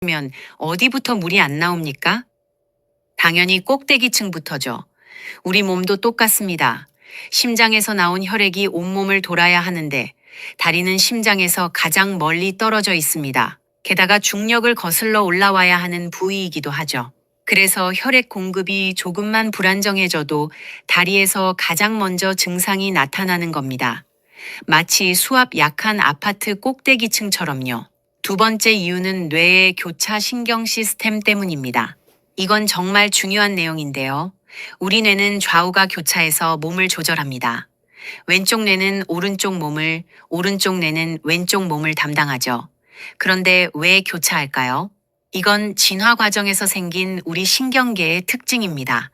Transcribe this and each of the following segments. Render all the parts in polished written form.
면 어디부터 물이 안 나옵니까? 당연히 꼭대기층부터죠. 우리 몸도 똑같습니다. 심장에서 나온 혈액이 온몸을 돌아야 하는데 다리는 심장에서 가장 멀리 떨어져 있습니다. 게다가 중력을 거슬러 올라와야 하는 부위이기도 하죠. 그래서 혈액 공급이 조금만 불안정해져도 다리에서 가장 먼저 증상이 나타나는 겁니다. 마치 수압 약한 아파트 꼭대기층처럼요. 두 번째 이유는 뇌의 교차 신경 시스템 때문입니다. 이건 정말 중요한 내용인데요. 우리 뇌는 좌우가 교차해서 몸을 조절합니다. 왼쪽 뇌는 오른쪽 몸을, 오른쪽 뇌는 왼쪽 몸을 담당하죠. 그런데 왜 교차할까요? 이건 진화 과정에서 생긴 우리 신경계의 특징입니다.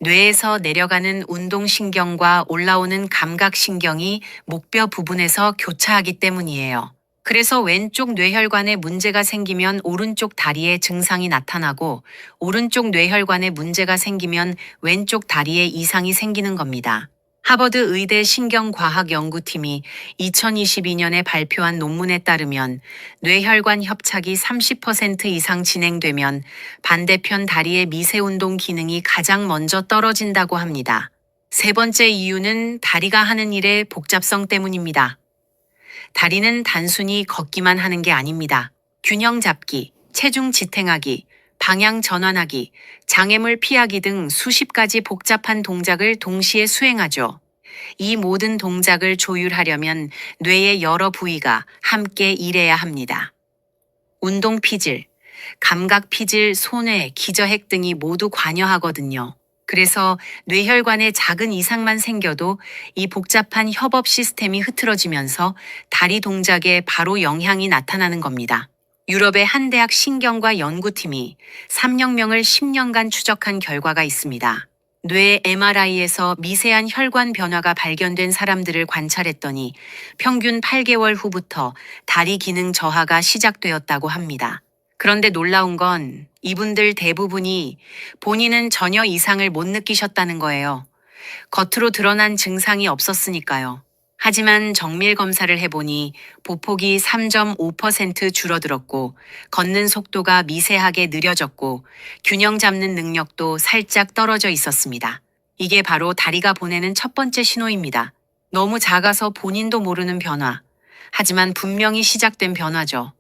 뇌에서 내려가는 운동신경과 올라오는 감각신경이 목뼈 부분에서 교차하기 때문이에요. 그래서 왼쪽 뇌혈관에 문제가 생기면 오른쪽 다리에 증상이 나타나고 오른쪽 뇌혈관에 문제가 생기면 왼쪽 다리에 이상이 생기는 겁니다. 하버드 의대 신경과학연구팀이 2022년에 발표한 논문에 따르면 뇌혈관 협착이 30% 이상 진행되면 반대편 다리의 미세운동 기능이 가장 먼저 떨어진다고 합니다. 세 번째 이유는 다리가 하는 일의 복잡성 때문입니다. 다리는 단순히 걷기만 하는 게 아닙니다. 균형 잡기, 체중 지탱하기, 방향 전환하기, 장애물 피하기 등 수십 가지 복잡한 동작을 동시에 수행하죠. 이 모든 동작을 조율하려면 뇌의 여러 부위가 함께 일해야 합니다. 운동 피질, 감각 피질, 손해, 기저핵 등이 모두 관여하거든요. 그래서 뇌혈관에 작은 이상만 생겨도 이 복잡한 협업 시스템이 흐트러지면서 다리 동작에 바로 영향이 나타나는 겁니다. 유럽의 한 대학 신경과 연구팀이 300명을 10년간 추적한 결과가 있습니다. 뇌 MRI에서 미세한 혈관 변화가 발견된 사람들을 관찰했더니 평균 8개월 후부터 다리 기능 저하가 시작되었다고 합니다. 그런데 놀라운 건 이분들 대부분이 본인은 전혀 이상을 못 느끼셨다는 거예요. 겉으로 드러난 증상이 없었으니까요. 하지만 정밀 검사를 해보니 보폭이 3.5% 줄어들었고 걷는 속도가 미세하게 느려졌고 균형 잡는 능력도 살짝 떨어져 있었습니다. 이게 바로 다리가 보내는 첫 번째 신호입니다. 너무 작아서 본인도 모르는 변화. 하지만 분명히 시작된 변화죠.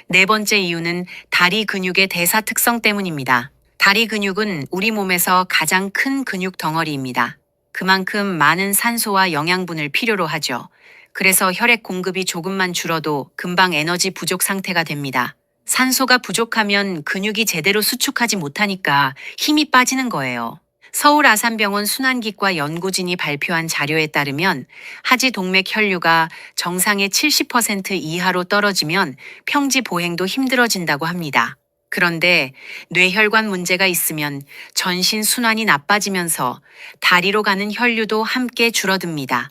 네 번째 이유는 다리 근육의 대사 특성 때문입니다. 다리 근육은 우리 몸에서 가장 큰 근육 덩어리입니다. 그만큼 많은 산소와 영양분을 필요로 하죠. 그래서 혈액 공급이 조금만 줄어도 금방 에너지 부족 상태가 됩니다. 산소가 부족하면 근육이 제대로 수축하지 못하니까 힘이 빠지는 거예요. 서울 아산병원 순환기과 연구진이 발표한 자료에 따르면 하지 동맥 혈류가 정상의 70% 이하로 떨어지면 평지 보행도 힘들어진다고 합니다. 그런데 뇌혈관 문제가 있으면 전신 순환이 나빠지면서 다리로 가는 혈류도 함께 줄어듭니다.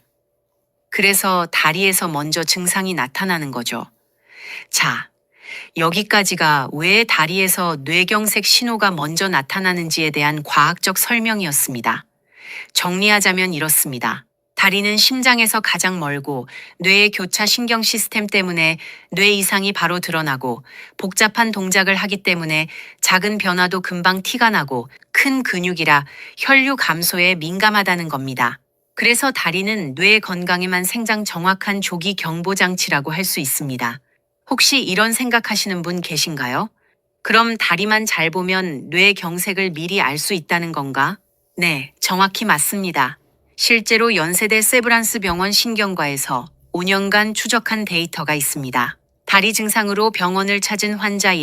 그래서 다리에서 먼저 증상이 나타나는 거죠. 자, 여기까지가 왜 다리에서 뇌경색 신호가 먼저 나타나는지에 대한 과학적 설명이었습니다. 정리하자면 이렇습니다. 다리는 심장에서 가장 멀고 뇌의 교차 신경 시스템 때문에 뇌 이상이 바로 드러나고 복잡한 동작을 하기 때문에 작은 변화도 금방 티가 나고 큰 근육이라 혈류 감소에 민감하다는 겁니다. 그래서 다리는 뇌 건강에만 생장 정확한 조기 경보 장치라고 할 수 있습니다. 혹시 이런 생각하시는 분 계신가요? 그럼 다리만 잘 보면 뇌 경색을 미리 알 수 있다는 건가? 네, 정확히 맞습니다. 실제로 연세대 세브란스 병원 신경과에서 5년간 추적한 데이터가 있습니다. 다리 증상으로 병원을 찾은 환자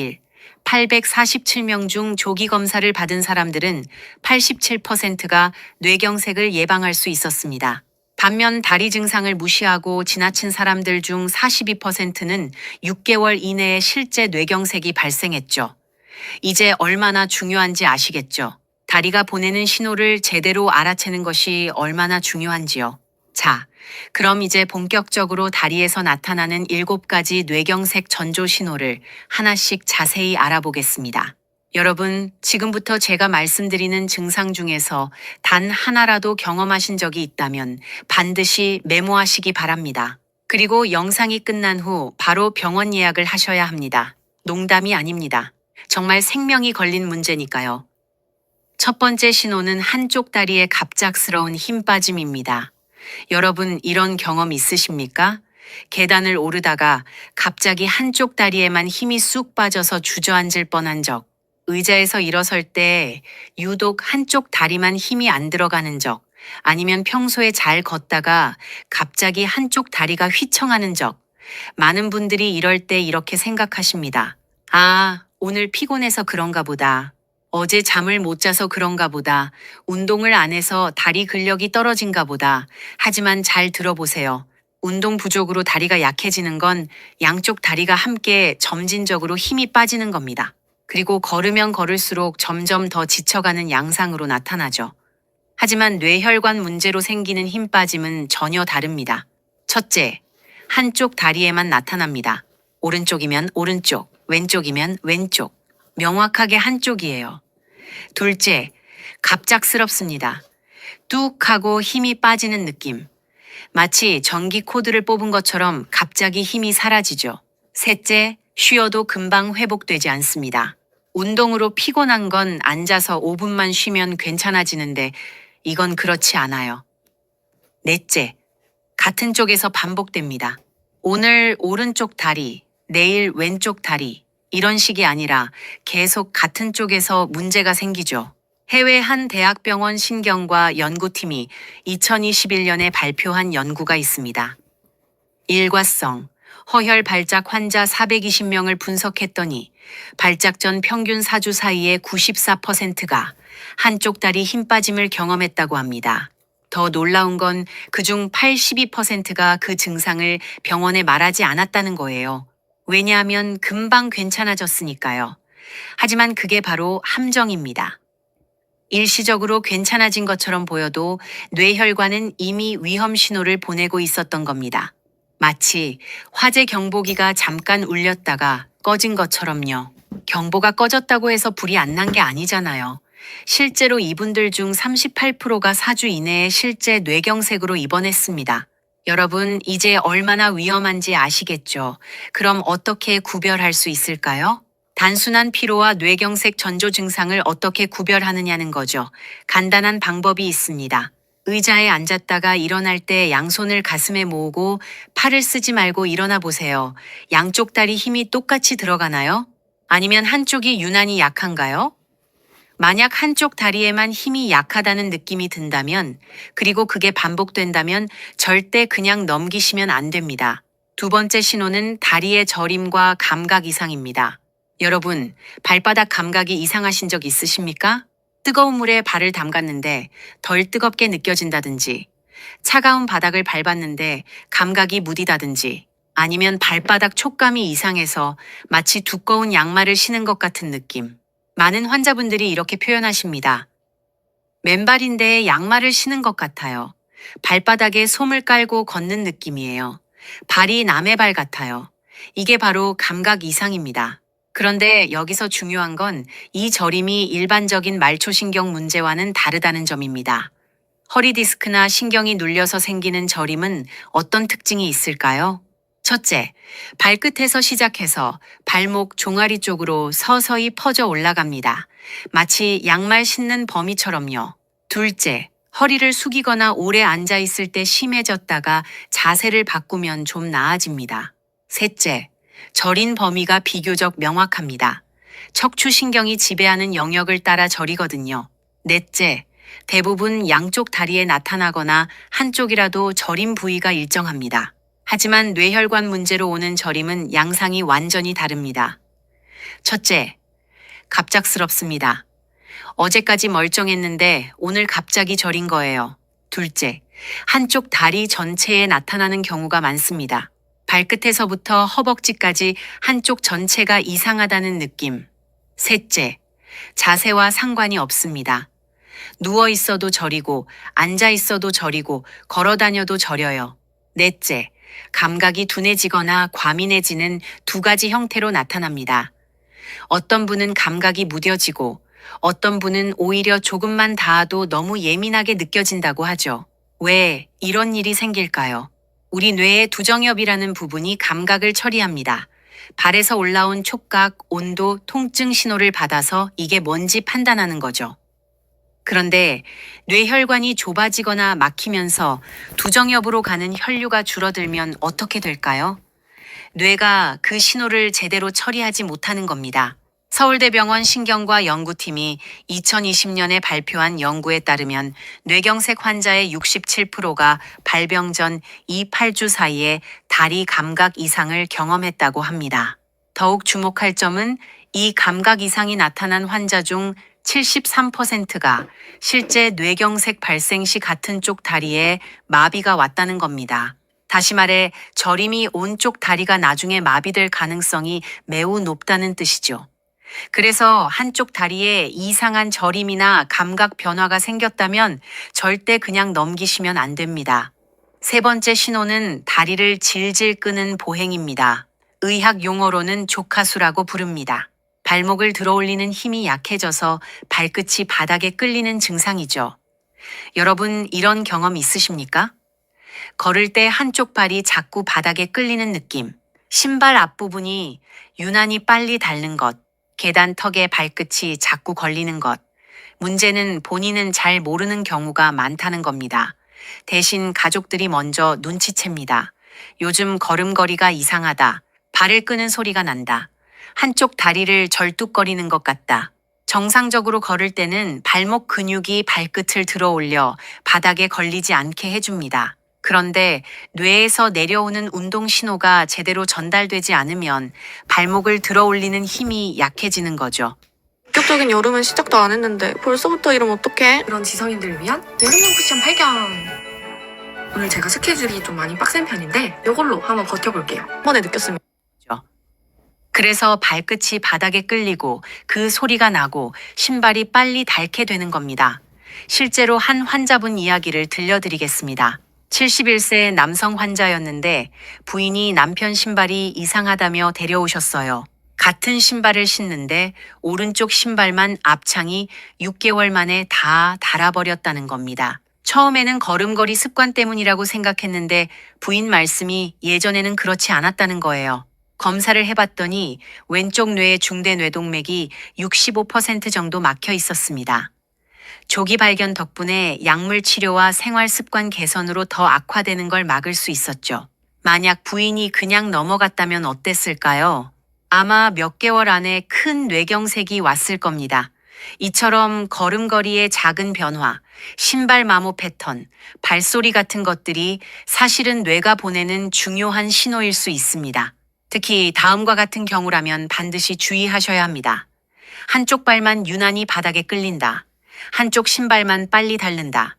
847명 중 조기 검사를 받은 사람들은 87%가 뇌경색을 예방할 수 있었습니다. 반면 다리 증상을 무시하고 지나친 사람들 중 42%는 6개월 이내에 실제 뇌경색이 발생했죠. 이제 얼마나 중요한지 아시겠죠? 다리가 보내는 신호를 제대로 알아채는 것이 얼마나 중요한지요. 자, 그럼 이제 본격적으로 다리에서 나타나는 7가지 뇌경색 전조 신호를 하나씩 자세히 알아보겠습니다. 여러분, 지금부터 제가 말씀드리는 증상 중에서 단 하나라도 경험하신 적이 있다면 반드시 메모하시기 바랍니다. 그리고 영상이 끝난 후 바로 병원 예약을 하셔야 합니다. 농담이 아닙니다. 정말 생명이 걸린 문제니까요. 첫 번째 신호는 한쪽 다리의 갑작스러운 힘 빠짐입니다. 여러분, 이런 경험 있으십니까? 계단을 오르다가 갑자기 한쪽 다리에만 힘이 쑥 빠져서 주저앉을 뻔한 적, 의자에서 일어설 때 유독 한쪽 다리만 힘이 안 들어가는 적, 아니면 평소에 잘 걷다가 갑자기 한쪽 다리가 휘청하는 적, 많은 분들이 이럴 때 이렇게 생각하십니다. 아, 오늘 피곤해서 그런가 보다. 어제 잠을 못 자서 그런가 보다. 운동을 안 해서 다리 근력이 떨어진가 보다. 하지만 잘 들어보세요. 운동 부족으로 다리가 약해지는 건 양쪽 다리가 함께 점진적으로 힘이 빠지는 겁니다. 그리고 걸으면 걸을수록 점점 더 지쳐가는 양상으로 나타나죠. 하지만 뇌혈관 문제로 생기는 힘 빠짐은 전혀 다릅니다. 첫째, 한쪽 다리에만 나타납니다. 오른쪽이면 오른쪽, 왼쪽이면 왼쪽. 명확하게 한쪽이에요. 둘째, 갑작스럽습니다. 뚝 하고 힘이 빠지는 느낌. 마치 전기 코드를 뽑은 것처럼 갑자기 힘이 사라지죠. 셋째, 쉬어도 금방 회복되지 않습니다. 운동으로 피곤한 건 앉아서 5분만 쉬면 괜찮아지는데 이건 그렇지 않아요. 넷째, 같은 쪽에서 반복됩니다. 오늘 오른쪽 다리, 내일 왼쪽 다리, 이런 식이 아니라 계속 같은 쪽에서 문제가 생기죠. 해외 한 대학병원 신경과 연구팀이 2021년에 발표한 연구가 있습니다. 일과성, 허혈 발작 환자 420명을 분석했더니 발작 전 평균 4주 사이에 94%가 한쪽 다리 힘 빠짐을 경험했다고 합니다. 더 놀라운 건 그중 82%가 그 증상을 병원에 말하지 않았다는 거예요. 왜냐하면 금방 괜찮아졌으니까요. 하지만 그게 바로 함정입니다. 일시적으로 괜찮아진 것처럼 보여도 뇌혈관은 이미 위험 신호를 보내고 있었던 겁니다. 마치 화재 경보기가 잠깐 울렸다가 꺼진 것처럼요. 경보가 꺼졌다고 해서 불이 안 난 게 아니잖아요. 실제로 이분들 중 38%가 4주 이내에 실제 뇌경색으로 입원했습니다. 여러분, 이제 얼마나 위험한지 아시겠죠? 그럼 어떻게 구별할 수 있을까요? 단순한 피로와 뇌경색 전조 증상을 어떻게 구별하느냐는 거죠. 간단한 방법이 있습니다. 의자에 앉았다가 일어날 때 양손을 가슴에 모으고 팔을 쓰지 말고 일어나 보세요. 양쪽 다리 힘이 똑같이 들어가나요? 아니면 한쪽이 유난히 약한가요? 만약 한쪽 다리에만 힘이 약하다는 느낌이 든다면, 그리고 그게 반복된다면 절대 그냥 넘기시면 안 됩니다. 두 번째 신호는 다리의 저림과 감각 이상입니다. 여러분, 발바닥 감각이 이상하신 적 있으십니까? 뜨거운 물에 발을 담갔는데 덜 뜨겁게 느껴진다든지, 차가운 바닥을 밟았는데 감각이 무디다든지, 아니면 발바닥 촉감이 이상해서 마치 두꺼운 양말을 신은 것 같은 느낌. 많은 환자분들이 이렇게 표현하십니다. 맨발인데 양말을 신은 것 같아요. 발바닥에 솜을 깔고 걷는 느낌이에요. 발이 남의 발 같아요. 이게 바로 감각 이상입니다. 그런데 여기서 중요한 건 이 저림이 일반적인 말초신경 문제와는 다르다는 점입니다. 허리 디스크나 신경이 눌려서 생기는 저림은 어떤 특징이 있을까요? 첫째, 발끝에서 시작해서 발목 종아리 쪽으로 서서히 퍼져 올라갑니다. 마치 양말 신는 범위처럼요. 둘째, 허리를 숙이거나 오래 앉아 있을 때 심해졌다가 자세를 바꾸면 좀 나아집니다. 셋째, 저린 범위가 비교적 명확합니다. 척추신경이 지배하는 영역을 따라 저리거든요. 넷째, 대부분 양쪽 다리에 나타나거나 한쪽이라도 저림 부위가 일정합니다. 하지만 뇌혈관 문제로 오는 저림은 양상이 완전히 다릅니다. 첫째, 갑작스럽습니다. 어제까지 멀쩡했는데 오늘 갑자기 저린 거예요. 둘째, 한쪽 다리 전체에 나타나는 경우가 많습니다. 발끝에서부터 허벅지까지 한쪽 전체가 이상하다는 느낌. 셋째, 자세와 상관이 없습니다. 누워 있어도 저리고, 앉아 있어도 저리고, 걸어 다녀도 저려요. 넷째, 감각이 둔해지거나 과민해지는 두 가지 형태로 나타납니다. 어떤 분은 감각이 무뎌지고, 어떤 분은 오히려 조금만 닿아도 너무 예민하게 느껴진다고 하죠. 왜 이런 일이 생길까요? 우리 뇌의 두정엽이라는 부분이 감각을 처리합니다. 발에서 올라온 촉각, 온도, 통증 신호를 받아서 이게 뭔지 판단하는 거죠. 그런데 뇌혈관이 좁아지거나 막히면서 두정엽으로 가는 혈류가 줄어들면 어떻게 될까요? 뇌가 그 신호를 제대로 처리하지 못하는 겁니다. 서울대병원 신경과 연구팀이 2020년에 발표한 연구에 따르면 뇌경색 환자의 67%가 발병 전 2, 8주 사이에 다리 감각 이상을 경험했다고 합니다. 더욱 주목할 점은 이 감각 이상이 나타난 환자 중 73%가 실제 뇌경색 발생 시 같은 쪽 다리에 마비가 왔다는 겁니다. 다시 말해 저림이 온쪽 다리가 나중에 마비될 가능성이 매우 높다는 뜻이죠. 그래서 한쪽 다리에 이상한 저림이나 감각 변화가 생겼다면 절대 그냥 넘기시면 안 됩니다. 세 번째 신호는 다리를 질질 끄는 보행입니다. 의학 용어로는 조카수라고 부릅니다. 발목을 들어 올리는 힘이 약해져서 발끝이 바닥에 끌리는 증상이죠. 여러분 이런 경험 있으십니까? 걸을 때 한쪽 발이 자꾸 바닥에 끌리는 느낌, 신발 앞부분이 유난히 빨리 닳는 것, 계단 턱에 발끝이 자꾸 걸리는 것. 문제는 본인은 잘 모르는 경우가 많다는 겁니다. 대신 가족들이 먼저 눈치챕니다. 요즘 걸음걸이가 이상하다. 발을 끄는 소리가 난다. 한쪽 다리를 절뚝거리는 것 같다. 정상적으로 걸을 때는 발목 근육이 발끝을 들어 올려 바닥에 걸리지 않게 해줍니다. 그런데 뇌에서 내려오는 운동 신호가 제대로 전달되지 않으면 발목을 들어 올리는 힘이 약해지는 거죠. 본격적인 여름은 시작도 안 했는데 벌써부터 이러면 어떡해? 그런 지성인들을 위한 여름용 쿠션 발견! 오늘 제가 스케줄이 좀 많이 빡센 편인데 이걸로 한번 버텨볼게요. 한 번에 느꼈습니다. 그래서 발끝이 바닥에 끌리고 그 소리가 나고 신발이 빨리 닳게 되는 겁니다. 실제로 한 환자분 이야기를 들려드리겠습니다. 71세 남성 환자였는데 부인이 남편 신발이 이상하다며 데려오셨어요. 같은 신발을 신는데 오른쪽 신발만 앞창이 6개월 만에 다 닳아버렸다는 겁니다. 처음에는 걸음걸이 습관 때문이라고 생각했는데 부인 말씀이 예전에는 그렇지 않았다는 거예요. 검사를 해봤더니 왼쪽 뇌의 중대 뇌동맥이 65% 정도 막혀 있었습니다. 조기 발견 덕분에 약물 치료와 생활 습관 개선으로 더 악화되는 걸 막을 수 있었죠. 만약 부인이 그냥 넘어갔다면 어땠을까요? 아마 몇 개월 안에 큰 뇌경색이 왔을 겁니다. 이처럼 걸음걸이의 작은 변화, 신발 마모 패턴, 발소리 같은 것들이 사실은 뇌가 보내는 중요한 신호일 수 있습니다. 특히 다음과 같은 경우라면 반드시 주의하셔야 합니다. 한쪽 발만 유난히 바닥에 끌린다. 한쪽 신발만 빨리 닳는다.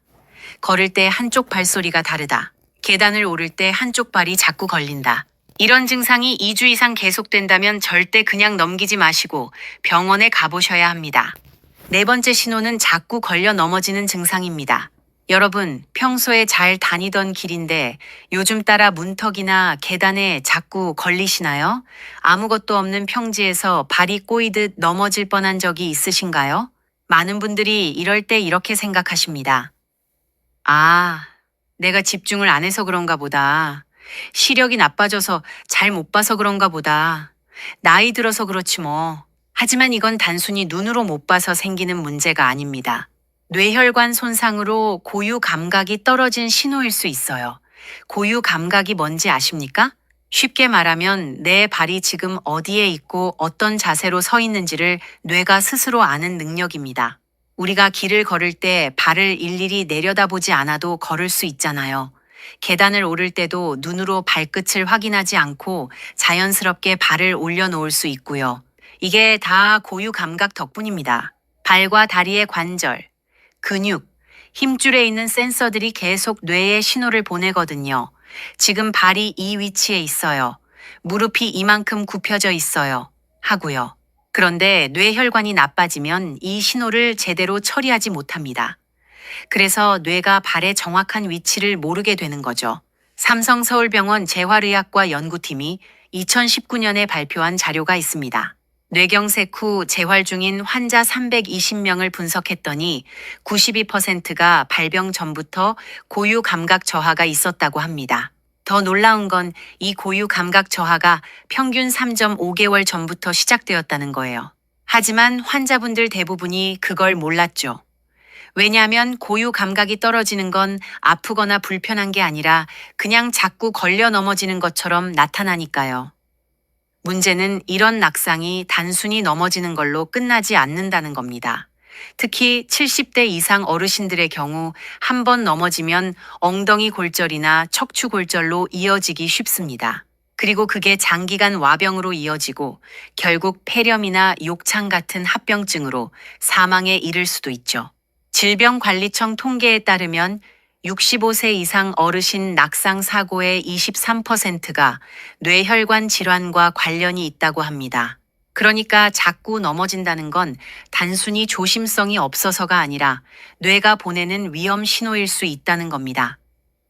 걸을 때 한쪽 발소리가 다르다. 계단을 오를 때 한쪽 발이 자꾸 걸린다. 이런 증상이 2주 이상 계속된다면 절대 그냥 넘기지 마시고 병원에 가보셔야 합니다. 네 번째 신호는 자꾸 걸려 넘어지는 증상입니다. 여러분, 평소에 잘 다니던 길인데 요즘 따라 문턱이나 계단에 자꾸 걸리시나요? 아무것도 없는 평지에서 발이 꼬이듯 넘어질 뻔한 적이 있으신가요? 많은 분들이 이럴 때 이렇게 생각하십니다. 아, 내가 집중을 안 해서 그런가 보다. 시력이 나빠져서 잘 못 봐서 그런가 보다. 나이 들어서 그렇지 뭐. 하지만 이건 단순히 눈으로 못 봐서 생기는 문제가 아닙니다. 뇌혈관 손상으로 고유 감각이 떨어진 신호일 수 있어요. 고유 감각이 뭔지 아십니까? 쉽게 말하면 내 발이 지금 어디에 있고 어떤 자세로 서 있는지를 뇌가 스스로 아는 능력입니다. 우리가 길을 걸을 때 발을 일일이 내려다보지 않아도 걸을 수 있잖아요. 계단을 오를 때도 눈으로 발끝을 확인하지 않고 자연스럽게 발을 올려놓을 수 있고요. 이게 다 고유 감각 덕분입니다. 발과 다리의 관절, 근육, 힘줄에 있는 센서들이 계속 뇌에 신호를 보내거든요. 지금 발이 이 위치에 있어요. 무릎이 이만큼 굽혀져 있어요. 하고요. 그런데 뇌혈관이 나빠지면 이 신호를 제대로 처리하지 못합니다. 그래서 뇌가 발의 정확한 위치를 모르게 되는 거죠. 삼성서울병원 재활의학과 연구팀이 2019년에 발표한 자료가 있습니다. 뇌경색 후 재활 중인 환자 320명을 분석했더니 92%가 발병 전부터 고유 감각 저하가 있었다고 합니다. 더 놀라운 건 이 고유 감각 저하가 평균 3.5개월 전부터 시작되었다는 거예요. 하지만 환자분들 대부분이 그걸 몰랐죠. 왜냐하면 고유 감각이 떨어지는 건 아프거나 불편한 게 아니라 그냥 자꾸 걸려 넘어지는 것처럼 나타나니까요. 문제는 이런 낙상이 단순히 넘어지는 걸로 끝나지 않는다는 겁니다. 특히 70대 이상 어르신들의 경우 한 번 넘어지면 엉덩이 골절이나 척추 골절로 이어지기 쉽습니다. 그리고 그게 장기간 와병으로 이어지고 결국 폐렴이나 욕창 같은 합병증으로 사망에 이를 수도 있죠. 질병관리청 통계에 따르면 65세 이상 어르신 낙상 사고의 23%가 뇌혈관 질환과 관련이 있다고 합니다. 그러니까 자꾸 넘어진다는 건 단순히 조심성이 없어서가 아니라 뇌가 보내는 위험 신호일 수 있다는 겁니다.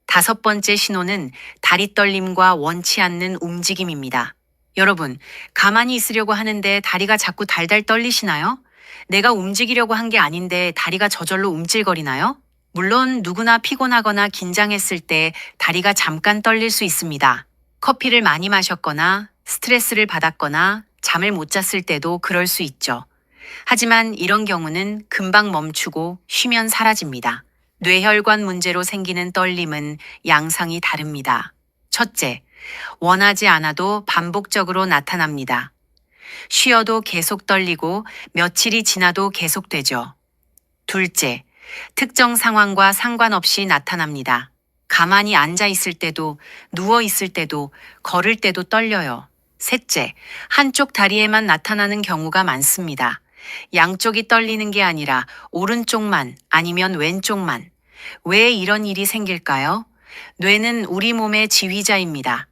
5번째 신호는 다리 떨림과 원치 않는 움직임입니다. 여러분, 가만히 있으려고 하는데 다리가 자꾸 달달 떨리시나요? 내가 움직이려고 한 게 아닌데 다리가 저절로 움찔거리나요? 물론 누구나 피곤하거나 긴장했을 때 다리가 잠깐 떨릴 수 있습니다. 커피를 많이 마셨거나 스트레스를 받았거나 잠을 못 잤을 때도 그럴 수 있죠. 하지만 이런 경우는 금방 멈추고 쉬면 사라집니다. 뇌혈관 문제로 생기는 떨림은 양상이 다릅니다. 첫째, 원하지 않아도 반복적으로 나타납니다. 쉬어도 계속 떨리고 며칠이 지나도 계속되죠. 둘째, 특정 상황과 상관없이 나타납니다. 가만히 앉아 있을 때도, 누워 있을 때도, 걸을 때도 떨려요. 셋째, 한쪽 다리에만 나타나는 경우가 많습니다. 양쪽이 떨리는 게 아니라 오른쪽만 아니면 왼쪽만. 왜 이런 일이 생길까요? 뇌는 우리 몸의 지휘자입니다.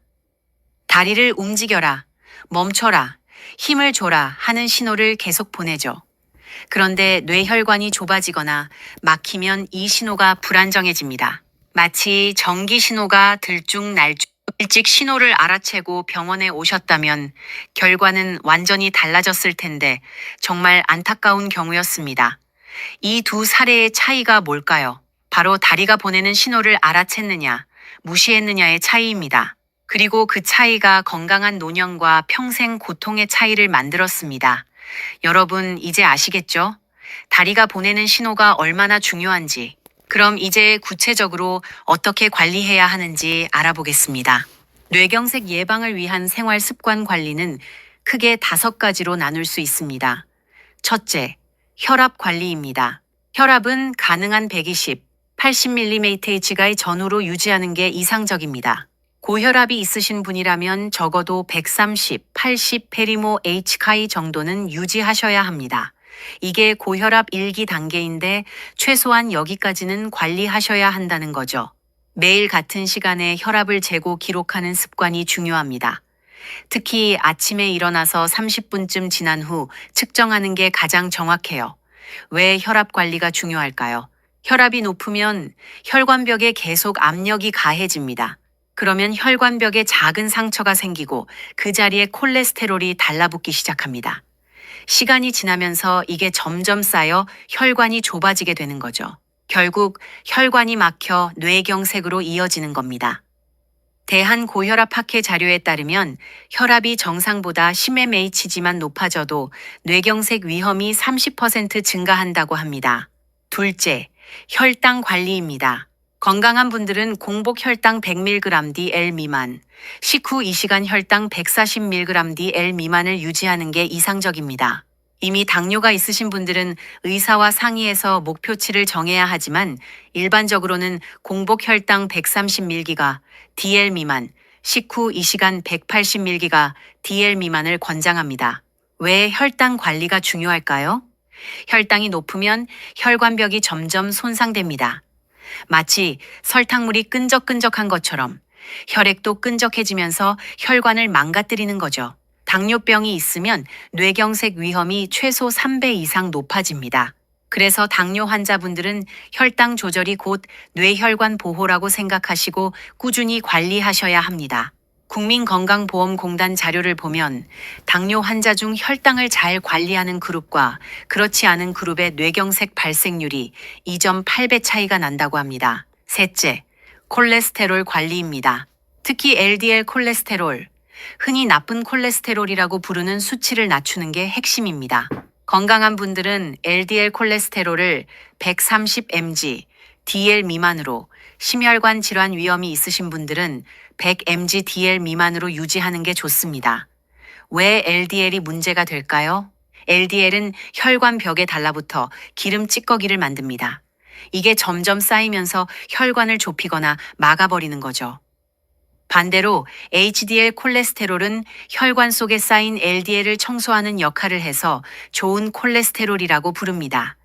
다리를 움직여라, 멈춰라, 힘을 줘라 하는 신호를 계속 보내죠. 그런데 뇌혈관이 좁아지거나 막히면 이 신호가 불안정해집니다. 마치 전기 신호가 들쭉날쭉. 일찍 신호를 알아채고 병원에 오셨다면 결과는 완전히 달라졌을 텐데 정말 안타까운 경우였습니다. 이 두 사례의 차이가 뭘까요? 바로 다리가 보내는 신호를 알아챘느냐, 무시했느냐의 차이입니다. 그리고 그 차이가 건강한 노년과 평생 고통의 차이를 만들었습니다. 여러분, 이제 아시겠죠? 다리가 보내는 신호가 얼마나 중요한지. 그럼 이제 구체적으로 어떻게 관리해야 하는지 알아보겠습니다. 뇌경색 예방을 위한 생활 습관 관리는 크게 5가지로 나눌 수 있습니다. 첫째, 혈압 관리입니다. 혈압은 가능한 120, 80mmHg의 전후로 유지하는 게 이상적입니다. 고혈압이 있으신 분이라면 적어도 130, 80 페리모 H카이 정도는 유지하셔야 합니다. 이게 고혈압 1기 단계인데 최소한 여기까지는 관리하셔야 한다는 거죠. 매일 같은 시간에 혈압을 재고 기록하는 습관이 중요합니다. 특히 아침에 일어나서 30분쯤 지난 후 측정하는 게 가장 정확해요. 왜 혈압 관리가 중요할까요? 혈압이 높으면 혈관벽에 계속 압력이 가해집니다. 그러면 혈관벽에 작은 상처가 생기고 그 자리에 콜레스테롤이 달라붙기 시작합니다. 시간이 지나면서 이게 점점 쌓여 혈관이 좁아지게 되는 거죠. 결국 혈관이 막혀 뇌경색으로 이어지는 겁니다. 대한고혈압학회 자료에 따르면 혈압이 정상보다 10mmHg만 높아져도 뇌경색 위험이 30% 증가한다고 합니다. 둘째, 혈당 관리입니다. 건강한 분들은 공복 혈당 100mg/dl 미만, 식후 2시간 혈당 140mg/dl 미만을 유지하는 게 이상적입니다. 이미 당뇨가 있으신 분들은 의사와 상의해서 목표치를 정해야 하지만 일반적으로는 공복 혈당 130mg/dl 미만, 식후 2시간 180mg/dl 미만을 권장합니다. 왜 혈당 관리가 중요할까요? 혈당이 높으면 혈관벽이 점점 손상됩니다. 마치 설탕물이 끈적끈적한 것처럼 혈액도 끈적해지면서 혈관을 망가뜨리는 거죠. 당뇨병이 있으면 뇌경색 위험이 최소 3배 이상 높아집니다. 그래서 당뇨 환자분들은 혈당 조절이 곧 뇌혈관 보호라고 생각하시고 꾸준히 관리하셔야 합니다. 국민건강보험공단 자료를 보면 당뇨 환자 중 혈당을 잘 관리하는 그룹과 그렇지 않은 그룹의 뇌경색 발생률이 2.8배 차이가 난다고 합니다. 셋째, 콜레스테롤 관리입니다. 특히 LDL 콜레스테롤, 흔히 나쁜 콜레스테롤이라고 부르는 수치를 낮추는 게 핵심입니다. 건강한 분들은 LDL 콜레스테롤을 130mg, DL 미만으로, 심혈관 질환 위험이 있으신 분들은 100mg DL 미만으로 유지하는 게 좋습니다. 왜 LDL이 문제가 될까요? LDL은 혈관 벽에 달라붙어 기름 찌꺼기를 만듭니다. 이게 점점 쌓이면서 혈관을 좁히거나 막아버리는 거죠. 반대로 HDL 콜레스테롤은 혈관 속에 쌓인 LDL을 청소하는 역할을 해서 좋은 콜레스테롤이라고 부릅니다.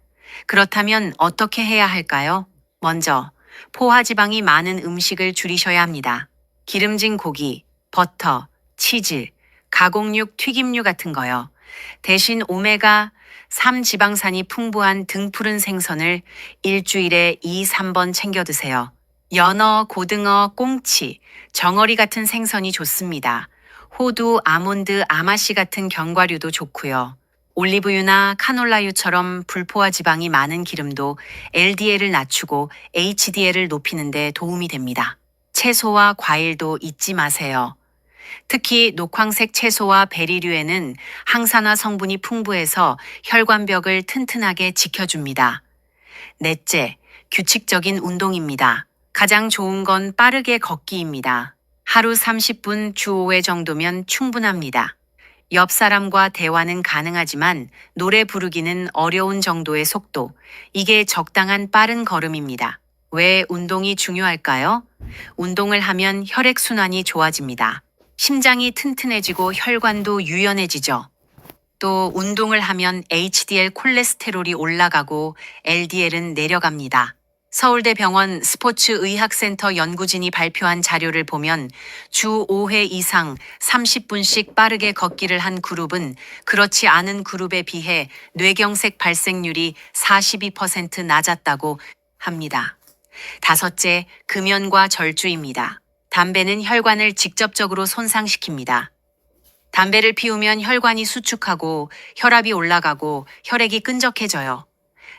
그렇다면 어떻게 해야 할까요? 먼저, 포화지방이 많은 음식을 줄이셔야 합니다. 기름진 고기, 버터, 치즈, 가공육, 튀김류 같은 거요. 대신 오메가3 지방산이 풍부한 등푸른 생선을 일주일에 2, 3번 챙겨 드세요. 연어, 고등어, 꽁치, 정어리 같은 생선이 좋습니다. 호두, 아몬드, 아마씨 같은 견과류도 좋고요. 올리브유나 카놀라유처럼 불포화 지방이 많은 기름도 LDL을 낮추고 HDL을 높이는 데 도움이 됩니다. 채소와 과일도 잊지 마세요. 특히 녹황색 채소와 베리류에는 항산화 성분이 풍부해서 혈관벽을 튼튼하게 지켜줍니다. 넷째, 규칙적인 운동입니다. 가장 좋은 건 빠르게 걷기입니다. 하루 30분 주 5회 정도면 충분합니다. 옆 사람과 대화는 가능하지만 노래 부르기는 어려운 정도의 속도, 이게 적당한 빠른 걸음입니다. 왜 운동이 중요할까요? 운동을 하면 혈액순환이 좋아집니다. 심장이 튼튼해지고 혈관도 유연해지죠. 또 운동을 하면 HDL 콜레스테롤이 올라가고 LDL은 내려갑니다. 서울대병원 스포츠의학센터 연구진이 발표한 자료를 보면 주 5회 이상 30분씩 빠르게 걷기를 한 그룹은 그렇지 않은 그룹에 비해 뇌경색 발생률이 42% 낮았다고 합니다. 다섯째, 금연과 절주입니다. 담배는 혈관을 직접적으로 손상시킵니다. 담배를 피우면 혈관이 수축하고 혈압이 올라가고 혈액이 끈적해져요.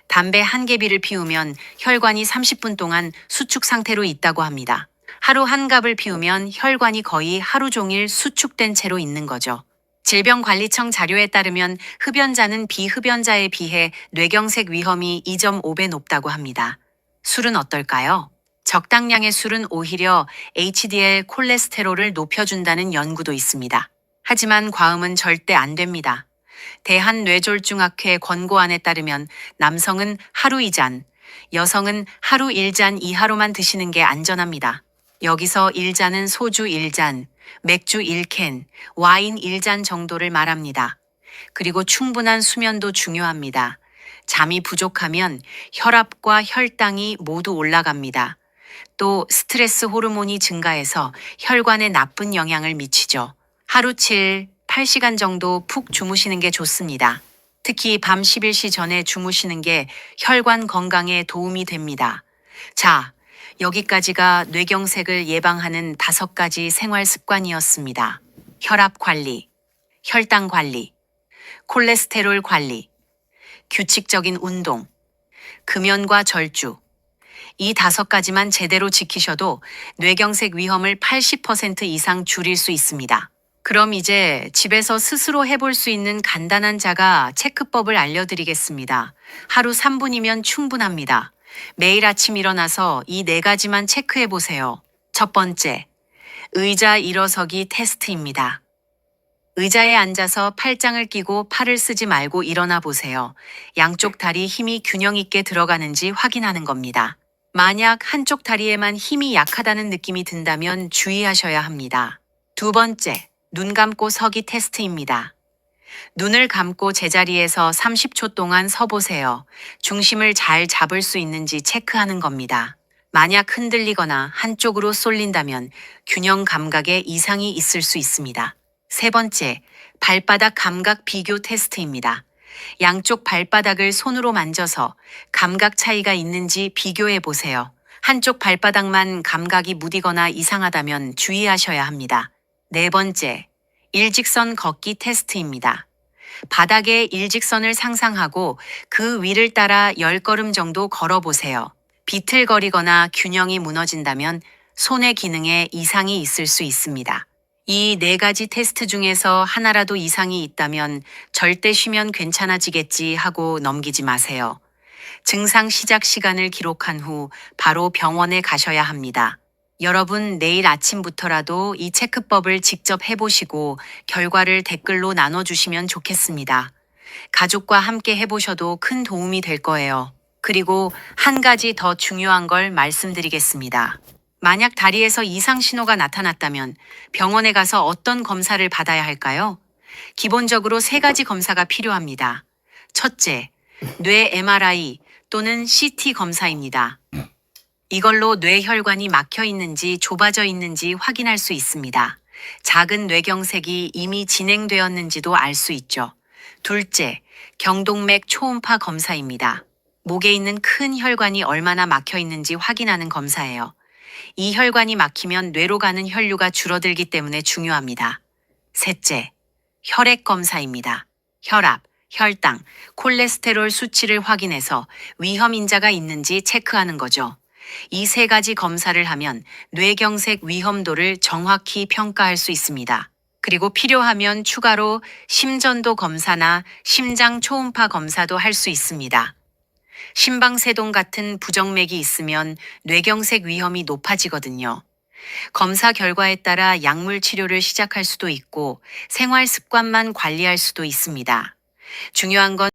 담배 한 개비를 피우면 혈관이 30분 동안 수축 상태로 있다고 합니다. 하루 한 갑을 피우면 혈관이 거의 하루 종일 수축된 채로 있는 거죠. 질병관리청 자료에 따르면 흡연자는 비흡연자에 비해 뇌경색 위험이 2.5배 높다고 합니다. 술은 어떨까요? 적당량의 술은 오히려 HDL 콜레스테롤을 높여준다는 연구도 있습니다. 하지만 과음은 절대 안 됩니다. 대한뇌졸중학회 권고안에 따르면 남성은 하루 2잔, 여성은 하루 1잔 이하로만 드시는 게 안전합니다. 여기서 1잔은 소주 1잔, 맥주 1캔, 와인 1잔 정도를 말합니다. 그리고 충분한 수면도 중요합니다. 잠이 부족하면 혈압과 혈당이 모두 올라갑니다. 또 스트레스 호르몬이 증가해서 혈관에 나쁜 영향을 미치죠. 하루 7, 8시간 정도 푹 주무시는 게 좋습니다. 특히 밤 11시 전에 주무시는 게 혈관 건강에 도움이 됩니다. 자, 여기까지가 뇌경색을 예방하는 5가지 생활 습관이었습니다. 혈압 관리, 혈당 관리, 콜레스테롤 관리, 규칙적인 운동, 금연과 절주. 이 5가지만 제대로 지키셔도 뇌경색 위험을 80% 이상 줄일 수 있습니다. 그럼 이제 집에서 스스로 해볼 수 있는 간단한 자가 체크법을 알려드리겠습니다. 하루 3분이면 충분합니다. 매일 아침 일어나서 이 4가지만 체크해 보세요. 첫 번째, 의자 일어서기 테스트입니다. 의자에 앉아서 팔짱을 끼고 팔을 쓰지 말고 일어나 보세요. 양쪽 다리 힘이 균형 있게 들어가는지 확인하는 겁니다. 만약 한쪽 다리에만 힘이 약하다는 느낌이 든다면 주의하셔야 합니다. 두 번째, 눈 감고 서기 테스트입니다. 눈을 감고 제자리에서 30초 동안 서 보세요. 중심을 잘 잡을 수 있는지 체크하는 겁니다. 만약 흔들리거나 한쪽으로 쏠린다면 균형 감각에 이상이 있을 수 있습니다. 세 번째, 발바닥 감각 비교 테스트입니다. 양쪽 발바닥을 손으로 만져서 감각 차이가 있는지 비교해 보세요. 한쪽 발바닥만 감각이 무디거나 이상하다면 주의하셔야 합니다. 네 번째, 일직선 걷기 테스트입니다. 바닥에 일직선을 상상하고 그 위를 따라 10걸음 정도 걸어보세요. 비틀거리거나 균형이 무너진다면 손의 기능에 이상이 있을 수 있습니다. 이 4가지 테스트 중에서 하나라도 이상이 있다면 절대 쉬면 괜찮아지겠지 하고 넘기지 마세요. 증상 시작 시간을 기록한 후 바로 병원에 가셔야 합니다. 여러분 내일 아침부터라도 이 체크법을 직접 해보시고 결과를 댓글로 나눠주시면 좋겠습니다. 가족과 함께 해보셔도 큰 도움이 될 거예요. 그리고 한 가지 더 중요한 걸 말씀드리겠습니다. 만약 다리에서 이상 신호가 나타났다면 병원에 가서 어떤 검사를 받아야 할까요? 기본적으로 3가지 검사가 필요합니다. 첫째, 뇌 MRI 또는 CT 검사입니다. 이걸로 뇌혈관이 막혀 있는지 좁아져 있는지 확인할 수 있습니다. 작은 뇌경색이 이미 진행되었는지도 알 수 있죠. 둘째, 경동맥 초음파 검사입니다. 목에 있는 큰 혈관이 얼마나 막혀 있는지 확인하는 검사예요. 이 혈관이 막히면 뇌로 가는 혈류가 줄어들기 때문에 중요합니다. 셋째, 혈액 검사입니다. 혈압, 혈당, 콜레스테롤 수치를 확인해서 위험 인자가 있는지 체크하는 거죠. 이 3가지 검사를 하면 뇌경색 위험도를 정확히 평가할 수 있습니다. 그리고 필요하면 추가로 심전도 검사나 심장 초음파 검사도 할 수 있습니다. 심방세동 같은 부정맥이 있으면 뇌경색 위험이 높아지거든요. 검사 결과에 따라 약물 치료를 시작할 수도 있고 생활 습관만 관리할 수도 있습니다. 중요한 건